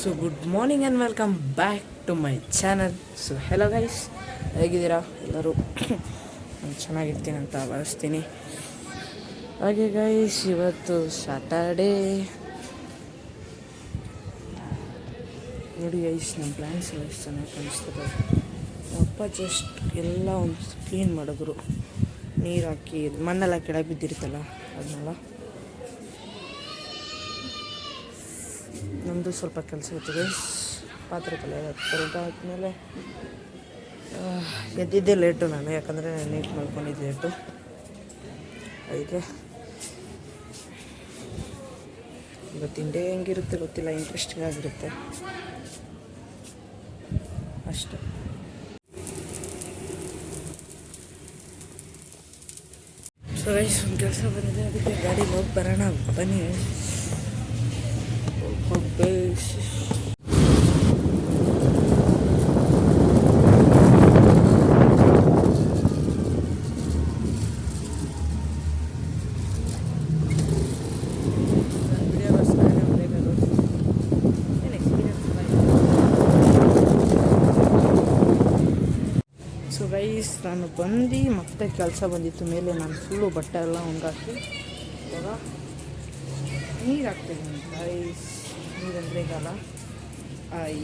So good morning and welcome back to my channel. So hello guys, ಹೇಗಿದ್ದೀರಾ ಎಲ್ಲರೂ? ನಾನು ಚೆನ್ನಾಗಿರ್ತೀನಿ ಅಂತ ಭಾವಿಸ್ತೀನಿ. ಹಾಗೆ ಗೈಸ್, ಇವತ್ತು ಸ್ಯಾಟರ್ಡೇ. ನೋಡಿ ಗೈಸ್, ನಮ್ಮ ಪ್ಲ್ಯಾನ್ಸ್ ಎಲ್ಲ ಎಷ್ಟು ಚೆನ್ನಾಗಿ ಕಾಣಿಸ್ತದೆ. ಅಪ್ಪ ಜಸ್ಟ್ ಎಲ್ಲ ಒಂದು ಕ್ಲೀನ್ ಮಾಡಿದ್ರು, ನೀರು ಹಾಕಿ ಮಣ್ಣೆಲ್ಲ ಕೆಳಗೆ ಬಿದ್ದಿರುತ್ತಲ್ಲ ಅದನ್ನೆಲ್ಲ. ನಮ್ಮದು ಸ್ವಲ್ಪ ಕೆಲಸ ಇರ್ತದೆ, ಪಾತ್ರೆ ಕಲೆ ಆದಮೇಲೆ ಎದ್ದಿದ್ದೇ ಲೇಟು ನಾನು, ಯಾಕಂದರೆ ನೀಟ್ ಮಾಡ್ಕೊಂಡಿದ್ದೆ ಲೇಟು. ಅದಕ್ಕೆ ಇವತ್ತಿನ ಡೇ ಹೆಂಗಿರುತ್ತೆ ಗೊತ್ತಿಲ್ಲ, ಇಂಟ್ರೆಸ್ಟಿಂಗ್ ಆಗಿರುತ್ತೆ ಅಷ್ಟೇ. ಸೊ ಗೈಸ್, ಒಂದು ಕೆಲಸ ಬಂದಿದೆ, ಅದಕ್ಕೆ ಗಾಡಿ ಹೋಗಿ ಬರೋಣ, ಬನ್ನಿ. ಸೊ ಗೈಸ್, ನಾನು ಬಂದು ಮತ್ತೆ ಕೆಲಸ ಬಂದಿತ್ತು ಮೇಲೆ, ನಾನು ಫುಲ್ಲು ಬಟ್ಟೆ ಎಲ್ಲ ಒಣಗಾಕಿ ಇವಾಗ ನೀರು ಹಾಕ್ತಿದ್ದೀನಿ ಗೈಸ್. ನೀರಂದರೆ ಈಗಲ್ಲ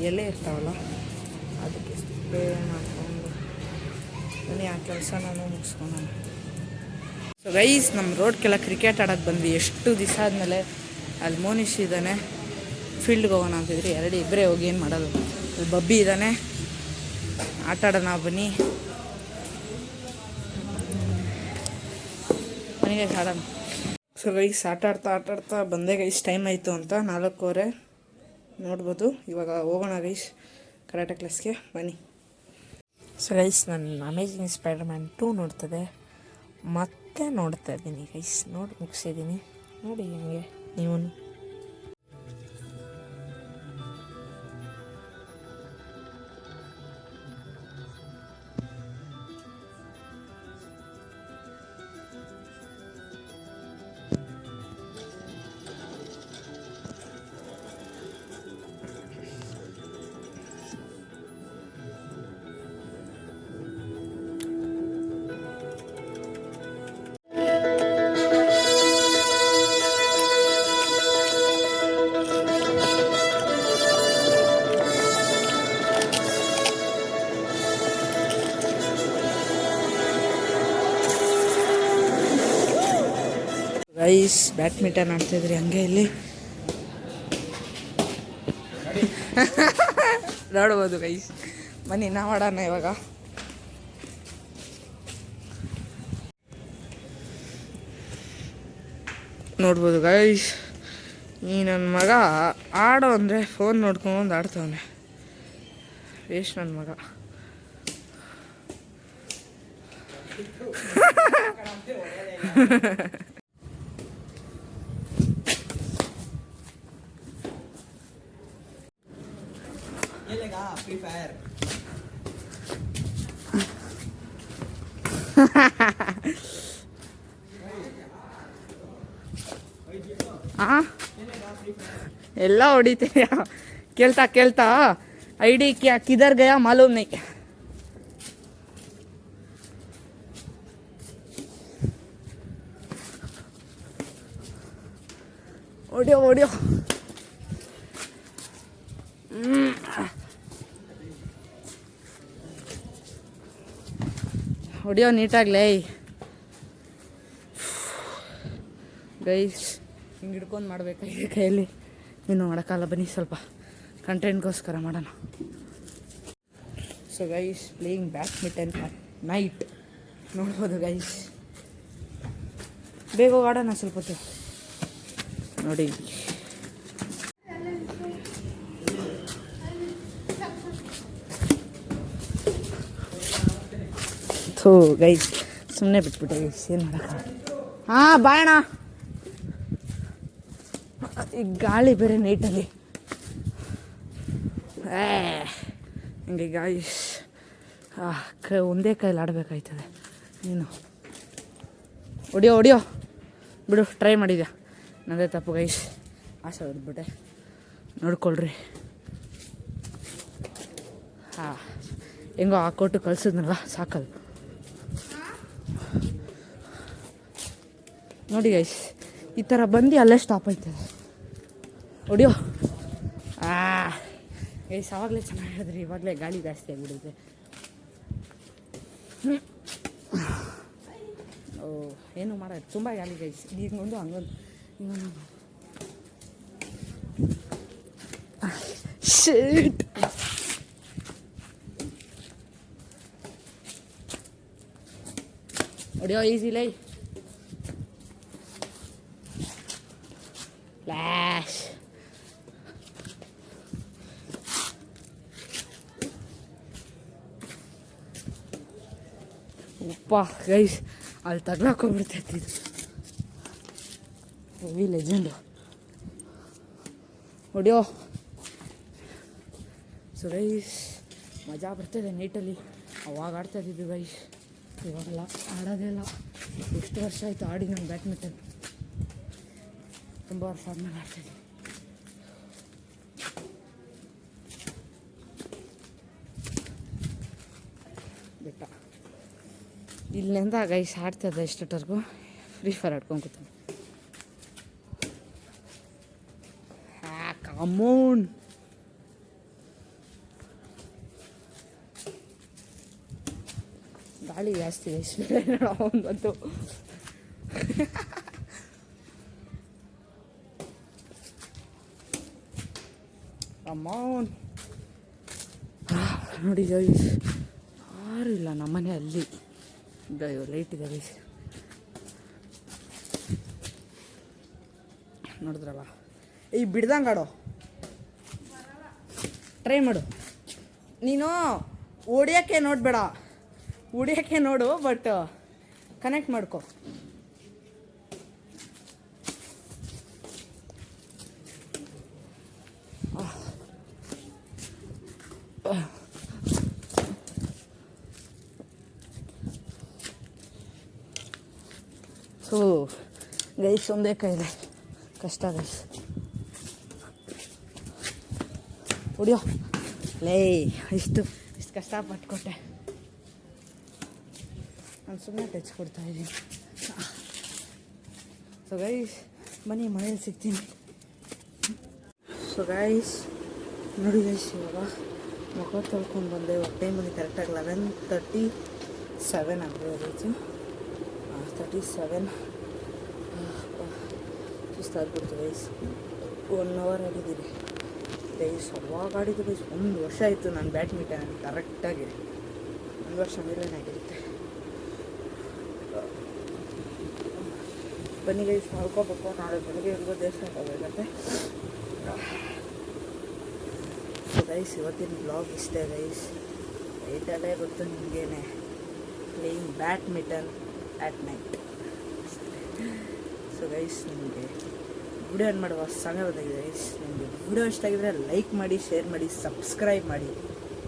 ಎಲೆ ಇರ್ತಾವಲ್ಲ ಅದಕ್ಕೆ ಸ್ಪ್ರೇ ಮಾಡಿಕೊಂಡು ಬನ್ನಿ, ಆ ಕೆಲಸ ನಾನು ಮುಗಿಸ್ಕೊಂಡು. ಸೊ ಗೈಸ್, ನಮ್ಮ ರೋಡ್ಗೆಲ್ಲ ಕ್ರಿಕೆಟ್ ಆಡೋಕ್ಕೆ ಬಂದ್ವಿ. ಎಷ್ಟು ದಿವಸ ಆದಮೇಲೆ ಅಲ್ಲಿ ಮೋನಿಶ್ ಇದ್ದಾನೆ, ಫೀಲ್ಡ್ಗೆ ಹೋಗೋಣ ಅಂತಿದ್ರಿ. ಇಬ್ಬರೇ ಹೋಗಿ ಏನು ಮಾಡೋದು. ಅಲ್ಲಿ ಬಬ್ಬಿ ಇದ್ದಾನೆ, ಆಟ ಆಡೋಣ ಬನ್ನಿ, ಮನೆಗೆ ಆಡೋಣ. ಸೊ ಗೈಸ್, ಆಟ ಆಡ್ತಾ ಬಂದೆ ಗೈಸ್. ಟೈಮ್ ಆಯಿತು ಅಂತ 4:15 ನೋಡ್ಬೋದು. ಇವಾಗ ಹೋಗೋಣ ಗೈಸ್ ಕರಾಟೆ ಕ್ಲಾಸ್ಗೆ, ಬನ್ನಿ. ಸೊ ಗೈಸ್, ನಾನು ಅಮೇಜಿಂಗ್ ಸ್ಪೈಡರ್-ಮ್ಯಾನ್ 2 ನೋಡ್ತದೆ, ಮತ್ತೆ ನೋಡ್ತಾ ಇದ್ದೀನಿ ಗೈಸ್. ನೋಡಿ ಮುಗಿಸಿದ್ದೀನಿ, ನೋಡಿ ಹಂಗೆ ನೀವು. ಗೈಸ್, ಬ್ಯಾಡ್ಮಿಂಟನ್ ಆಡ್ತಾಯಿದ್ರಿ ಹಂಗೆ ಇಲ್ಲಿ ನೋಡ್ಬೋದು ಗೈಸ್. ಬನ್ನಿ ನಾವು ಆಡೋಣ ಇವಾಗ. ನೋಡ್ಬೋದು ಗೈಸ್, ಈ ನನ್ನ ಮಗ ಆಡೋ ಅಂದರೆ ಫೋನ್ ನೋಡ್ಕೊಂಡು ಆಡ್ತವನೆ, ವೇಸ್ಟ್ ನನ್ನ ಮಗ. ಫ್ರೀ ಫೈರ್ ಎಲ್ಲ ಹೊಡಿತೀಯ ಕೇಳ್ತಾ ಐಡಿ ಕ್ಯಾ ಕಿಧರ್ ಗಯಾ ಮಾಲೂಮ್ ನೈ. ಹೊಡಿಯೋ ಹೊಡಿಯೋ ನೀಟಾಗ್ಲೇ ಗೈಸ್. ಹಿಂಗೆ ಹಿಡ್ಕೊಂಡು ಮಾಡ್ಬೇಕಾಗಿದೆ ಕೈಯಲ್ಲಿ, ಇನ್ನೂ ಮಾಡೋಕ್ಕಲ್ಲ. ಬನ್ನಿ ಸ್ವಲ್ಪ ಕಂಟೆಂಟ್ಗೋಸ್ಕರ ಮಾಡೋಣ. So guys, playing badminton at night ನೋಡ್ಬೋದು ಗೈಸ್. ಬೇಗ ಆಡೋಣ ಸ್ವಲ್ಪ ಹೊತ್ತು. ನೋಡಿ ಥೋ ಗೈಸ್, ಸುಮ್ಮನೆ ಬಿಟ್ಬಿಟ್ಟೆ ಗೈಸ್, ಏನು ಮಾಡೋಕ್ಕ. ಬಾಯಣ, ಈಗ ಗಾಳಿ ಬೇರೆ ನೈಟಲ್ಲಿ ಹಿಂಗೆ ಗೈಸ್. ಒಂದೇ ಕೈಲಿ ಆಡಬೇಕಾಯ್ತದೆ. ನೀನು ಹೊಡಿಯೋ ಬಿಡು, ಟ್ರೈ ಮಾಡಿದ್ಯಾ, ನನ್ನದೇ ತಪ್ಪು ಗೈಸ್. ಆಸೆ ಹೊಡೆದ್ಬಿಟ್ಟೆ, ನೋಡ್ಕೊಳ್ರಿ. ಹಾಂ ಹೆಂಗೋ ಹಾಕೊಟ್ಟು ಕಳ್ಸಿದ್ನಲ್ಲ ಸಾಕಲ್ಲ. ನೋಡಿ ಗೈಸ್, ಈ ಥರ ಬಂದು ಅಲ್ಲೇ ಸ್ಟಾಪ್ ಆಯ್ತದೆ. ಹೊಡಿಯೋ ಗೈಸ್, ಆವಾಗಲೇ ಚೆನ್ನಾಗಿ ಹೇಳಿದ್ರಿ, ಇವಾಗಲೇ ಗಾಳಿ ಜಾಸ್ತಿ ಆಗಿಬಿಡುತ್ತೆ. ಓ ಏನು ಮಾಡೋದು, ತುಂಬ ಗಾಳಿ ಗೈಸ್. ಈಗೊಂದು ಹಂಗೊಂದು ಇನ್ನೊಂದು ಶಿಟ್. ಹೊಡಿಯೋ ಈಸಿಲೈ ಫ್ಲ್ಯಾಶ್. ಉಪ್ಪ ಗೈಸ್, ಅಲ್ಲಿ ತಗ್ಲಾಕೊಂಡ್ಬಿಡ್ತೈತಿ ಇದು. Heavy legend. ಹೊಡಿಯೋ. ಸೊ ಗೈಸ್, ಮಜಾ ಬರ್ತದೆ ನೈಟಲ್ಲಿ. ಅವಾಗ ಆಡ್ತಾಯಿದ್ದು ಗೈಸ್, ಇವಾಗೆಲ್ಲ ಆಡೋದೇ ಇಲ್ಲ. ಎಷ್ಟು ವರ್ಷ ಆಯಿತು ಆಡಿ ನಾನು ಬ್ಯಾಡ್ಮಿಂಟನ್, ತುಂಬ ವರ್ಷ ಆದಮೇಲೆ ಆಡ್ತಾಯಿದ್ದೀನಿ. ಬೆಟ್ಟ ಇಲ್ಲಿಂದ ಗೈಸ್ ಆಡ್ತಾಯಿದ್ದೆ ಎಷ್ಟೊತ್ತವರೆಗೂ. ಫ್ರೀ ಫೈರ್ ಆಡ್ಕೊಂಡು ಕೂತೀನಿ. ಕಮೋನ್. ಗಾಳಿ ಜಾಸ್ತಿ ಗೈಸ್, ಬಂತು. ಕಮೋನ್. ನೋಡಿ ಗೈಸ್, ಯಾರೂ ಇಲ್ಲ ನಮ್ಮನೆ ಅಲ್ಲಿ. ಲೈಟ್ ಇದೆ ಗೈಸ್, ನೋಡಿದ್ರಲ್ಲ. ಈ ಬಿಡ್ದಂಗೆ ಆಡೋ, ಟ್ರೈ ಮಾಡು. ನೀನು ಹೊಡಿಯೋಕ್ಕೆ ನೋಡಬೇಡ, ಹೊಡಿಯೋಕ್ಕೆ ನೋಡು, ಬಟ್ ಕನೆಕ್ಟ್ ಮಾಡ್ಕೊ. ಸೊ ಗೈಸ್, ಒಂದೇ ಕೈಇದೆ ಕಷ್ಟ ಗೈಸ್. ಹೊಡಿಯೋ ಲೇ, ಇಷ್ಟು ಕಷ್ಟಪಟ್ಕೊಟ್ಟೆ. ನಾನು ಸುಮ್ಮನೆ ಟಚ್ ಕೊಡ್ತಾಯಿದ್ದೀನಿ. ಸೊ ಗೈಸ್, ಬನ್ನಿ ಮನೇಲಿ ಸಿಗ್ತೀನಿ. ಸೊ ಗೈಸ್, ನೋಡಿ ಗೈಸ್, ಇವಾಗ ಮುಖ ತೊಳ್ಕೊಂಡು ಬಂದೆ. ಟೈಮ್ ಬಂದು ಕರೆಕ್ಟಾಗಿ 11:37 ಆಗಿರೋದು. 37 ಸುಸ್ತಾಗ್ಬಿಡ್ತು ಗೈಸ್. 1 ಅವರ್ ಆಡಿದ್ದೀನಿ ಗೈಸ್. ಅವಾಗ ಆಡಿದ್ದು ಗೈಸ್, 1 ವರ್ಷ ಆಯಿತು ನಾನು ಬ್ಯಾಡ್ಮಿಂಟನ್ ಕರೆಕ್ಟಾಗಿ. 1 ವರ್ಷ ಮೇಲೇನೆ ಆಗಿರುತ್ತೆ. ಬನ್ನಿ ಗೈಸ್, ಮಾಡ್ಕೋಬೇಕು. ನಾಳೆ ಬೆಳಗ್ಗೆ ಇರ್ಬೋದು, ದೇವಸ್ಥಾನಕ್ಕೆ ಹೋಗ್ಬೇಕಂತೆ. ಸೊ ಗೈಸ್, ಇವತ್ತಿನ ಬ್ಲಾಗ್ ಇಷ್ಟೇ ಗೈಸ್. ನೈಟಲ್ಲೇ ಗೊತ್ತು ನಿಮಗೇನೆ, playing badminton at night. So guys, ನಿಮಗೆ ವಿಡಿಯೋ ಏನು ಮಾಡುವ ಸಮಯ ಬಂದಾಗಿದೆ ಗೈಸ್. ನಿಮಗೆ ವಿಡಿಯೋ ಇಷ್ಟ ಆಗಿದ್ರೆ ಲೈಕ್ ಮಾಡಿ, ಶೇರ್ ಮಾಡಿ, ಸಬ್ಸ್ಕ್ರೈಬ್ ಮಾಡಿ,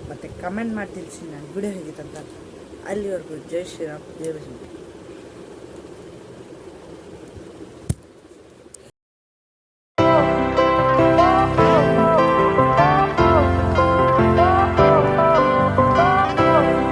ಮತ್ತು ಕಮೆಂಟ್ ಮಾಡಿ ತಿಳಿಸಿ ನಾನು ವಿಡಿಯೋ ಹೇಗಿತ್ತಂತ. ಅಲ್ಲಿವರೆಗೂ ಜೈ ಶ್ರೀರಾಮ್, ಜೈ ಬಸವ.